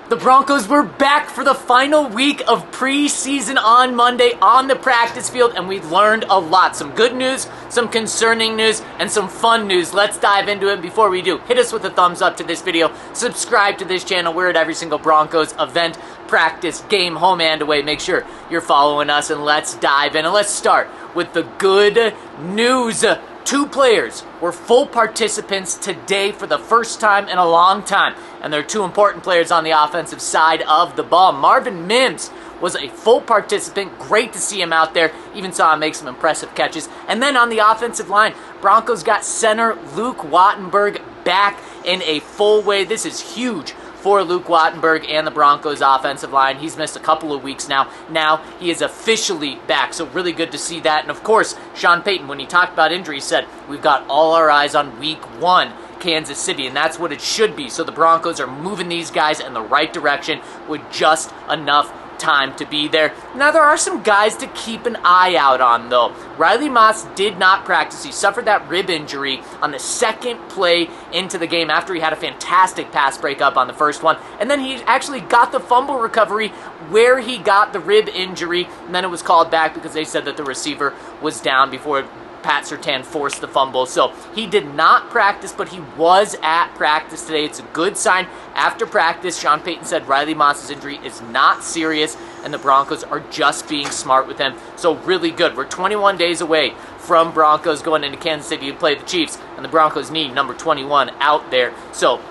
The Broncos were back for the final week of preseason on Monday on the practice field, and we learned a lot. Some good news, some concerning news, and some fun news. Let's dive into it. Before we do, hit us with a thumbs up to this video. Subscribe to this channel. We're at every single Broncos event, practice, game, home and away. Make sure you're following us, and let's dive in. And let's start with the good news. 2 players were full participants today for the first time in a long time, and they're 2 important players on the offensive side of the ball. Marvin Mims was a full participant. Great to see him out there. Even saw him make some impressive catches. And then on the offensive line, Broncos got center Luke Wattenberg back in a full way. This is huge for Luke Wattenberg and the Broncos offensive line. He's missed a couple of weeks now. Now he is officially back, so really good to see that. And of course, Sean Payton, when he talked about injuries, said, we've got all our eyes on week 1, Kansas City, and that's what it should be. So the Broncos are moving these guys in the right direction with just enough time to be there. Now there are some guys to keep an eye out on though. Riley Moss did not practice. He suffered that rib injury on the second play into the game after he had a fantastic pass breakup on the first one, and then he actually got the fumble recovery where he got the rib injury, and then it was called back because they said that the receiver was down before Pat Surtain forced the fumble. So he did not practice, but he was at practice today. It's a good sign. After practice, Sean Payton said Riley Moss's injury is not serious, and the Broncos are just being smart with him. So really good. We're 21 days away from Broncos going into Kansas City to play the Chiefs, and the Broncos need number 21 out there. So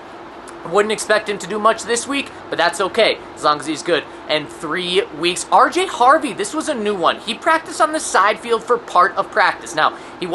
wouldn't expect him to do much this week, but that's okay, as long as he's good. And 3 weeks. RJ Harvey, this was a new one. He practiced on the side field for part of practice. Now, he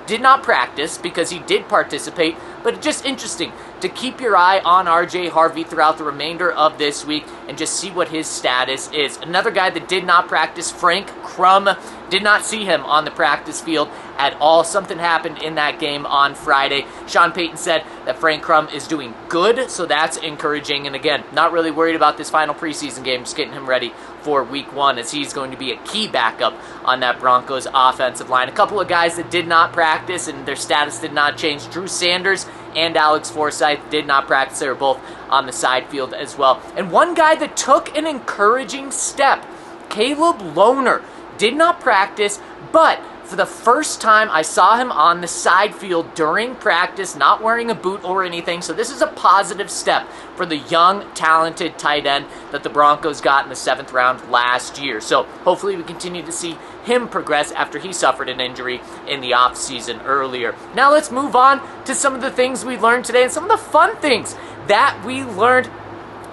did not practice because he did participate, but just interesting to keep your eye on RJ Harvey throughout the remainder of this week and just see what his status is. Another guy that did not practice, Frank Crum, did not see him on the practice field at all. Something happened in that game on Friday. Sean Payton said that Frank Crum is doing good, so that's encouraging. And again, not really worried about this final preseason game, just getting him ready for week 1 as he's going to be a key backup on that Broncos offensive line. A couple of guys that did not practice and their status did not change. Drew Sanders and Alex Forsyth did not practice. They were both on the side field as well. And one guy that took an encouraging step, Caleb Lohner, did not practice, but for the first time, I saw him on the side field during practice, not wearing a boot or anything. So this is a positive step for the young, talented tight end that the Broncos got in the 7th round last year. So hopefully we continue to see him progress after he suffered an injury in the offseason earlier. Now let's move on to some of the things we learned today and some of the fun things that we learned.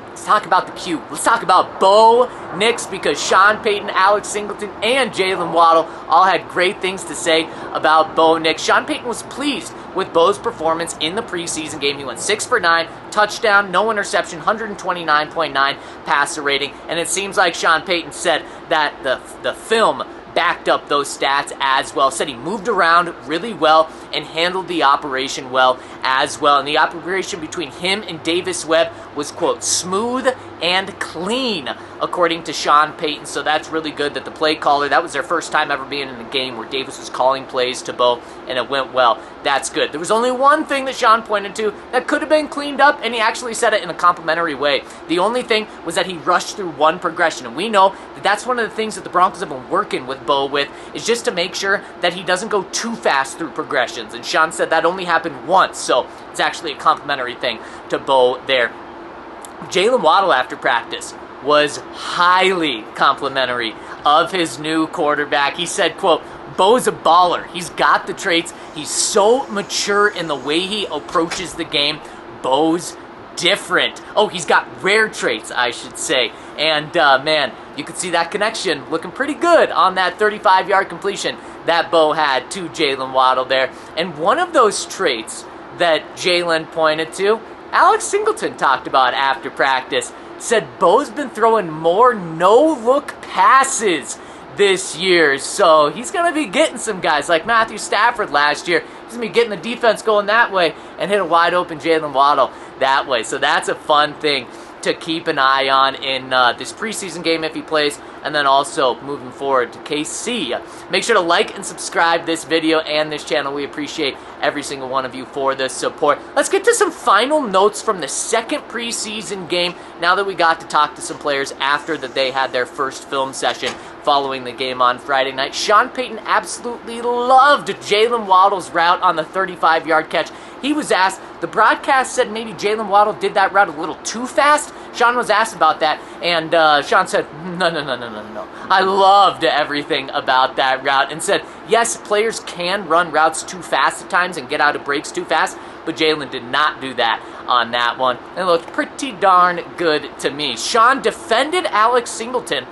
Let's talk about the Q. Let's talk about Bo Nix, because Sean Payton, Alex Singleton, and Jaylen Waddle all had great things to say about Bo Nix. Sean Payton was pleased with Bo's performance in the preseason game. He went 6 for 9, touchdown, no interception, 129.9 passer rating, and it seems like Sean Payton said that the film backed up those stats as well. Said he moved around really well and handled the operation well as well. And the operation between him and Davis Webb was, quote, smooth and clean, according to Sean Payton. So that's really good that the play caller, that was their first time ever being in a game where Davis was calling plays to Bo, and it went well. That's good. There was only one thing that Sean pointed to that could have been cleaned up, and he actually said it in a complimentary way. The only thing was that he rushed through one progression, and we know that that's one of the things that the Broncos have been working with Bo with, is just to make sure that he doesn't go too fast through progressions. And Sean said that only happened once, so it's actually a complimentary thing to Bo there. Jaylen Waddle after practice was highly complimentary of his new quarterback. He said, quote, Bo's a baller. He's got the traits. He's so mature in the way he approaches the game. Bo's different. Oh, he's got rare traits, I should say. And, man, you could see that connection looking pretty good on that 35-yard completion that Bo had to Jaylen Waddle there. And one of those traits that Jaylen pointed to, Alex Singleton talked about after practice, said Bo's been throwing more no-look passes this year. So he's going to be getting some guys like Matthew Stafford last year. He's going to be getting the defense going that way and hit a wide-open Jaylen Waddle that way. So that's a fun thing to keep an eye on in this preseason game if he plays, and then also moving forward to KC. Make sure to like and subscribe this video and this channel. We appreciate every single one of you for the support. Let's get to some final notes from the second preseason game now that we got to talk to some players after that they had their first film session following the game on Friday night. Sean Payton absolutely loved Jaylen Waddle's route on the 35-yard catch. He was asked, the broadcast said maybe Jaylen Waddle did that route a little too fast. Sean was asked about that, and Sean said, no. I loved everything about that route, and said, yes, players can run routes too fast at times and get out of breaks too fast, but Jaylen did not do that on that one. It looked pretty darn good to me. Sean defended Alex Singleton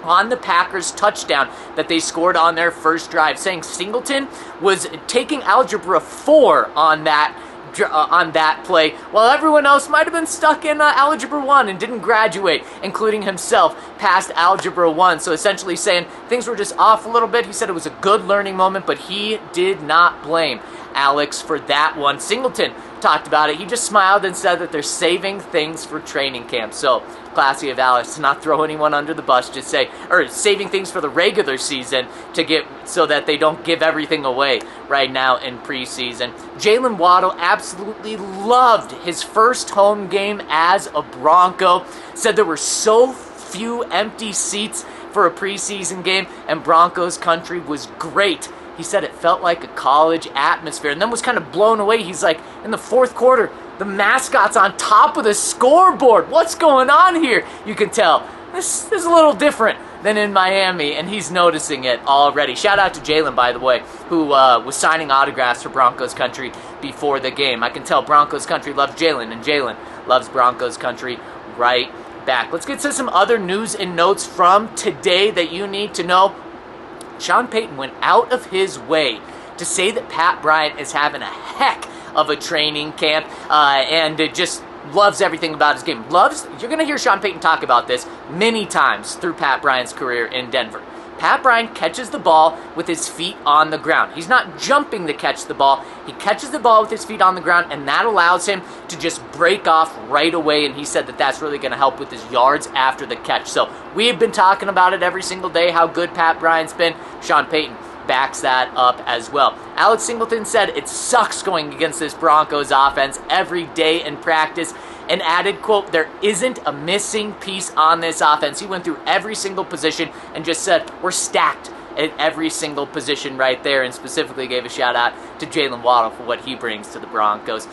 on the Packers' touchdown that they scored on their first drive, saying Singleton was taking Algebra 4 on that play, while everyone else might have been stuck in Algebra 1 and didn't graduate, including himself, past Algebra 1. So essentially saying things were just off a little bit. He said it was a good learning moment, but he did not blame Alex for that one. Singleton talked about it. He just smiled and said that they're saving things for training camp. So classy of Alex to not throw anyone under the bus, just say, or saving things for the regular season to get so that they don't give everything away right now in preseason. Jaylen Waddle absolutely loved his first home game as a Bronco. Said there were so few empty seats for a preseason game, and Broncos Country was great. He said it felt like a college atmosphere, and then was kind of blown away. He's like, in the fourth quarter, the mascot's on top of the scoreboard. What's going on here? You can tell this is a little different than in Miami, and he's noticing it already. Shout out to Jaylen, by the way, who was signing autographs for Broncos Country before the game. I can tell Broncos Country loves Jaylen, and Jaylen loves Broncos Country right back. Let's get to some other news and notes from today that you need to know. Sean Payton went out of his way to say that Pat Bryant is having a heck of a training camp and it just loves everything about his game. You're going to hear Sean Payton talk about this many times through Pat Bryant's career in Denver. Pat Bryant catches the ball with his feet on the ground. He's not jumping to catch the ball. He catches the ball with his feet on the ground, and that allows him to just break off right away, and he said that that's really going to help with his yards after the catch. So we've been talking about it every single day, how good Pat Bryant's been. Sean Payton backs that up as well. Alex Singleton said it sucks going against this Broncos offense every day in practice, and added, quote, there isn't a missing piece on this offense. He went through every single position and just said, we're stacked at every single position right there, and specifically gave a shout out to Jaylen Waddle for what he brings to the Broncos.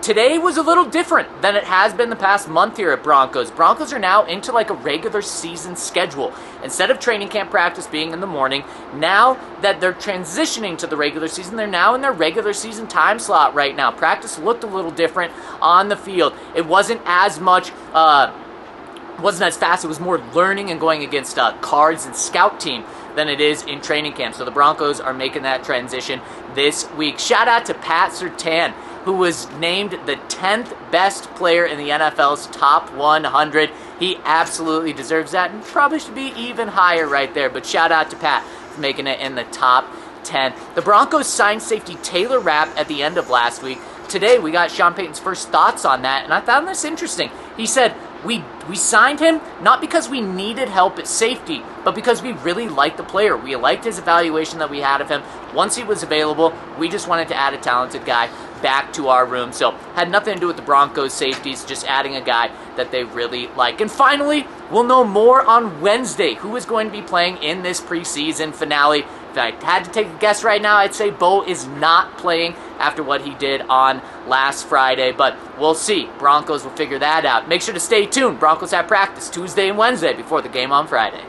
Today was a little different than it has been the past month here at Broncos. Broncos are now into like a regular season schedule. Instead of training camp practice being in the morning, now that they're transitioning to the regular season, they're now in their regular season time slot right now. Practice looked a little different on the field. It wasn't as much, wasn't as fast. It was more learning and going against Cards and scout team than it is in training camp. So the Broncos are making that transition this week. Shout out to Pat Surtain, who was named the 10th best player in the NFL's top 100. He absolutely deserves that and probably should be even higher right there. But shout out to Pat for making it in the top 10. The Broncos signed safety Taylor Rapp at the end of last week. Today we got Sean Payton's first thoughts on that, and I found this interesting. He said, we signed him not because we needed help at safety, but because we really liked the player. We liked his evaluation that we had of him. Once he was available, we just wanted to add a talented guy back to our room. So had nothing to do with the Broncos safeties, just adding a guy that they really like. And finally, we'll know more on Wednesday who is going to be playing in this preseason finale. If I had to take a guess right now, I'd say Bo is not playing after what he did on last Friday, but we'll see. Broncos will figure that out. Make sure to stay tuned. Broncos have practice Tuesday and Wednesday before the game on Friday.